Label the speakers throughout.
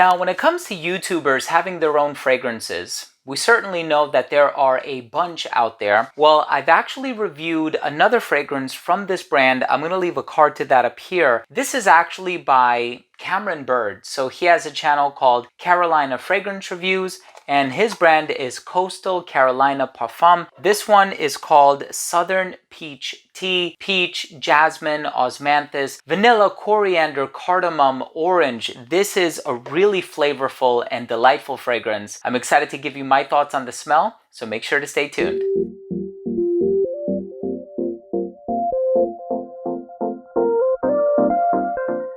Speaker 1: Now, when it comes to YouTubers having their own fragrances, we certainly know that there are a bunch out there. Well, I've actually reviewed another fragrance from this brand. I'm going to leave a card to that up here. This is actually by Cameron Bird. So he has a channel called Carolina Fragrance Reviews, and his brand is Costal Carolina Parfum. This one is called Southern Peach Tea, Peach, Jasmine, Osmanthus, Vanilla, Coriander, Cardamom, Orange. This is a really flavorful and delightful fragrance. I'm excited to give you my thoughts on the smell, so make sure to stay tuned.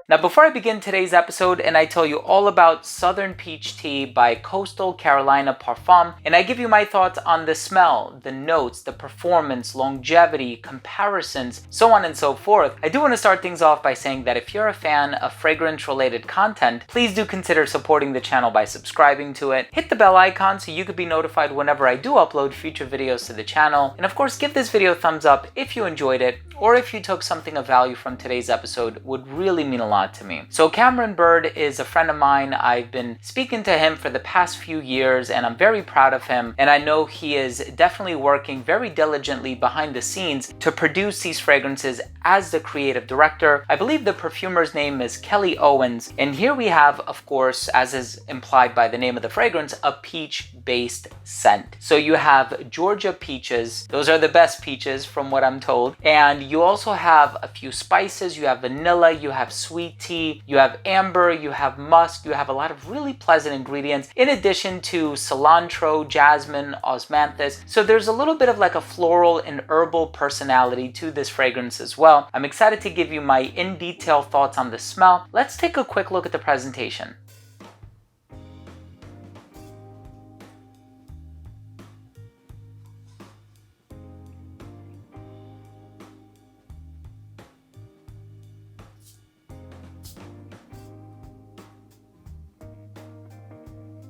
Speaker 1: Now, before I begin today's episode and I tell you all about Southern Peach Tea by Costal Carolina Parfum, and I give you my thoughts on the smell, the notes, the performance, longevity, comparisons, so on and so forth, I do want to start things off by saying that if you're a fan of fragrance-related content, please do consider supporting the channel by subscribing to it. Hit the bell icon so you could be notified whenever I do upload future videos to the channel. And of course, give this video a thumbs up if you enjoyed it, or if you took something of value from today's episode. Would really mean a lot to me. So Cameron Bird is a friend of mine. I've been speaking to him for the past few years and I'm very proud of him. And I know he is definitely working very diligently behind the scenes to produce these fragrances as the creative director. I believe the perfumer's name is Kelly Owens. And here we have, of course, as is implied by the name of the fragrance, a peach-based scent. So you have Georgia peaches. Those are the best peaches from what I'm told. And you also have a few spices. You have vanilla, you have sweet tea, you have amber, you have musk, you have a lot of really pleasant ingredients in addition to cilantro, jasmine, osmanthus. So there's a little bit of like a floral and herbal personality to this fragrance as well. I'm excited to give you my in-detail thoughts on the smell. Let's take a quick look at the presentation.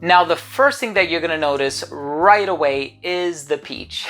Speaker 1: Now, the first thing that you're going to notice right away is the peach.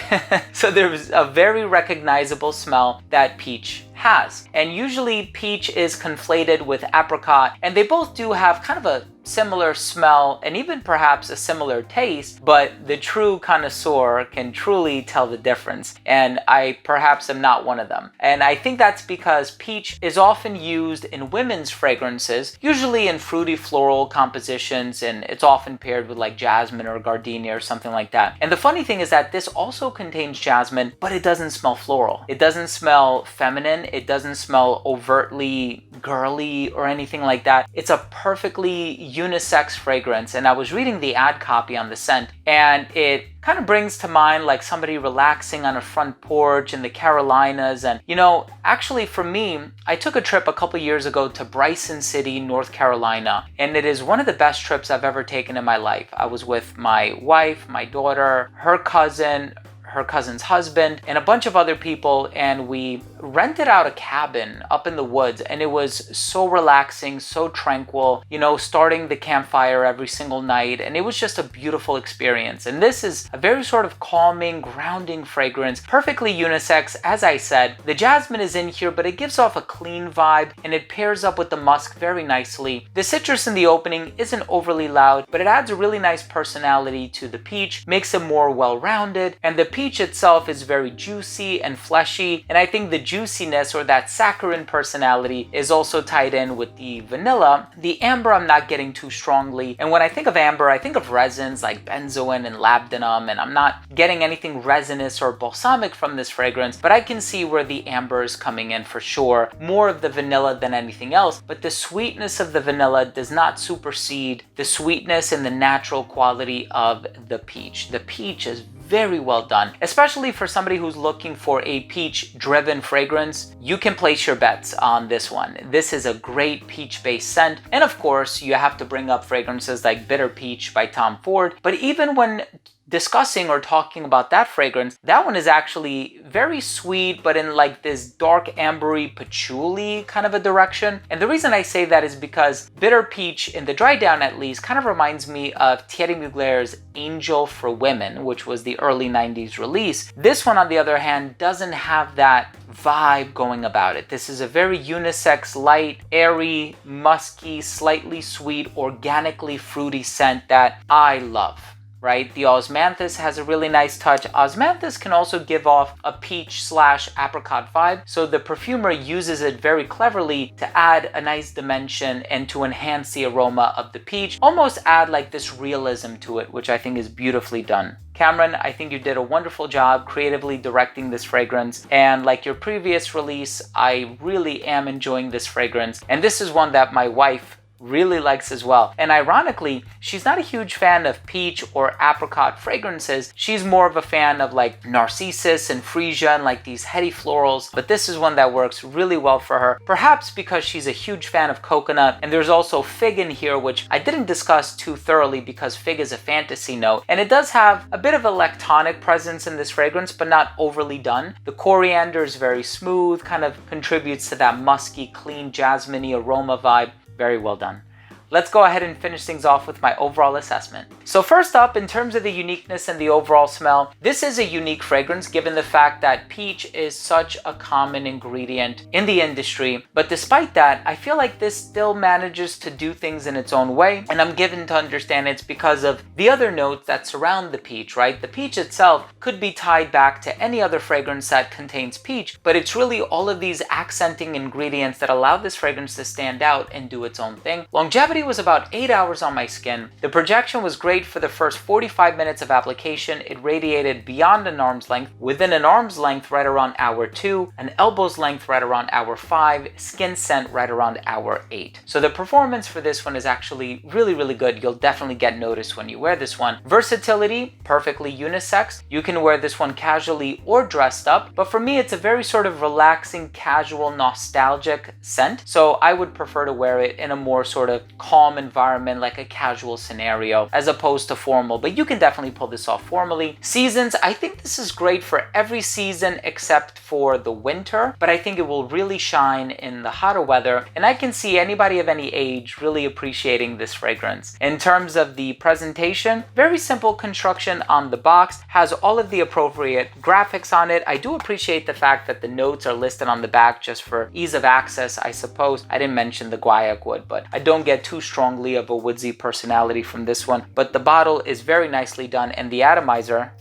Speaker 1: So there's a very recognizable smell that peach has. And usually peach is conflated with apricot, and they both do have kind of a similar smell and even perhaps a similar taste, but the true connoisseur can truly tell the difference. And I perhaps am not one of them. And I think that's because peach is often used in women's fragrances, usually in fruity floral compositions, and it's often paired with like jasmine or gardenia or something like that. And the funny thing is that this also contains jasmine, but it doesn't smell floral. It doesn't smell feminine. It doesn't smell overtly girly or anything like that. It's a perfectly unisex fragrance. And I was reading the ad copy on the scent, and it kind of brings to mind like somebody relaxing on a front porch in the Carolinas. And you know, actually for me, I took a trip a couple years ago to Bryson City, North Carolina, and it is one of the best trips I've ever taken in my life. I was with my wife, my daughter, her cousin, her cousin's husband, and a bunch of other people, and we rented out a cabin up in the woods, and it was so relaxing, so tranquil, you know, starting the campfire every single night, and it was just a beautiful experience. And this is a very sort of calming, grounding fragrance, perfectly unisex. As I said, the jasmine is in here, but it gives off a clean vibe, and it pairs up with the musk very nicely. The citrus in the opening isn't overly loud, but it adds a really nice personality to the peach, makes it more well-rounded, and the peach itself is very juicy and fleshy, and I think the juiciness or that saccharine personality is also tied in with the vanilla. The amber I'm not getting too strongly, and when I think of amber, I think of resins like benzoin and labdanum, and I'm not getting anything resinous or balsamic from this fragrance, but I can see where the amber is coming in for sure. More of the vanilla than anything else, but the sweetness of the vanilla does not supersede the sweetness and the natural quality of the peach. The peach is very well done, especially for somebody who's looking for a peach-driven fragrance. You can place your bets on this one. This is a great peach-based scent. And of course, you have to bring up fragrances like Bitter Peach by Tom Ford. But even when discussing or talking about that fragrance, that one is actually very sweet, but in like this dark ambery patchouli kind of a direction. And the reason I say that is because Bitter Peach, in the dry down at least, kind of reminds me of Thierry Mugler's Angel for Women, which was the early 90s release. This one, on the other hand, doesn't have that vibe going about it. This is a very unisex, light, airy, musky, slightly sweet, organically fruity scent that I love. Right? The osmanthus has a really nice touch. Osmanthus can also give off a peach/apricot vibe, so the perfumer uses it very cleverly to add a nice dimension and to enhance the aroma of the peach, almost add like this realism to it, which I think is beautifully done. Cameron, I think you did a wonderful job creatively directing this fragrance, and like your previous release, I really am enjoying this fragrance, and this is one that my wife really likes as well. And ironically, she's not a huge fan of peach or apricot fragrances. She's more of a fan of like narcissus and freesia and like these heady florals, but this is one that works really well for her, perhaps because she's a huge fan of coconut. And there's also fig in here, which I didn't discuss too thoroughly because fig is a fantasy note, and it does have a bit of a lactonic presence in this fragrance, but not overly done. The coriander is very smooth, kind of contributes to that musky, clean, jasmine-y aroma vibe. Very well done. Let's go ahead and finish things off with my overall assessment. So first up, in terms of the uniqueness and the overall smell, this is a unique fragrance given the fact that peach is such a common ingredient in the industry. But despite that, I feel like this still manages to do things in its own way. And I'm given to understand it's because of the other notes that surround the peach, right? The peach itself could be tied back to any other fragrance that contains peach, but it's really all of these accenting ingredients that allow this fragrance to stand out and do its own thing. Longevity was about 8 hours on my skin. The projection was great for the first 45 minutes of application. It radiated beyond an arm's length, within an arm's length right around hour 2, an elbow's length right around hour 5, skin scent right around hour 8. So the performance for this one is actually really, really good. You'll definitely get noticed when you wear this one. Versatility, perfectly unisex. You can wear this one casually or dressed up, but for me it's a very sort of relaxing, casual, nostalgic scent. So I would prefer to wear it in a more sort of calm environment, like a casual scenario, as opposed to formal, but you can definitely pull this off formally. Seasons, I think this is great for every season except for the winter, but I think it will really shine in the hotter weather, and I can see anybody of any age really appreciating this fragrance. In terms of the presentation, very simple construction on the box, has all of the appropriate graphics on it. I do appreciate the fact that the notes are listed on the back just for ease of access, I suppose. I didn't mention the guaiac wood, but I don't get too strongly of a woodsy personality from this one. But the bottle is very nicely done, and the atomizer,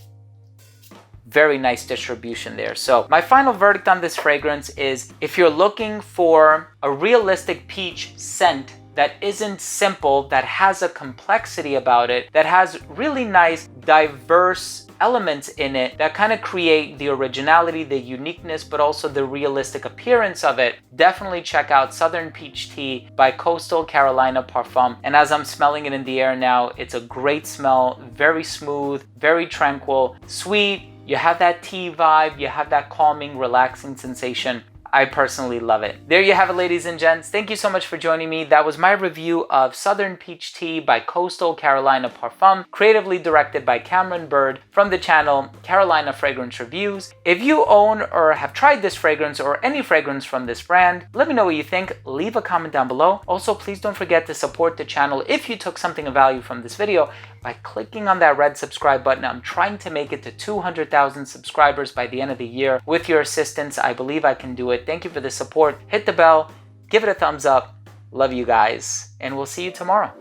Speaker 1: very nice distribution there. So my final verdict on this fragrance is, if you're looking for a realistic peach scent that isn't simple, that has a complexity about it, that has really nice, diverse elements in it that kind of create the originality, the uniqueness, but also the realistic appearance of it, definitely check out Southern Peach Tea by Costal Carolina Parfum. And as I'm smelling it in the air now, it's a great smell, very smooth, very tranquil, sweet. You have that tea vibe, you have that calming, relaxing sensation. I personally love it. There you have it, ladies and gents. Thank you so much for joining me. That was my review of Southern Peach Tea by Costal Carolina Parfum, creatively directed by Cameron Bird from the channel Carolina Fragrance Reviews. If you own or have tried this fragrance or any fragrance from this brand, let me know what you think. Leave a comment down below. Also, please don't forget to support the channel if you took something of value from this video by clicking on that red subscribe button. I'm trying to make it to 200,000 subscribers by the end of the year. With your assistance, I believe I can do it. Thank you for the support. Hit the bell, give it a thumbs up. Love you guys, and we'll see you tomorrow.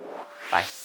Speaker 1: Bye.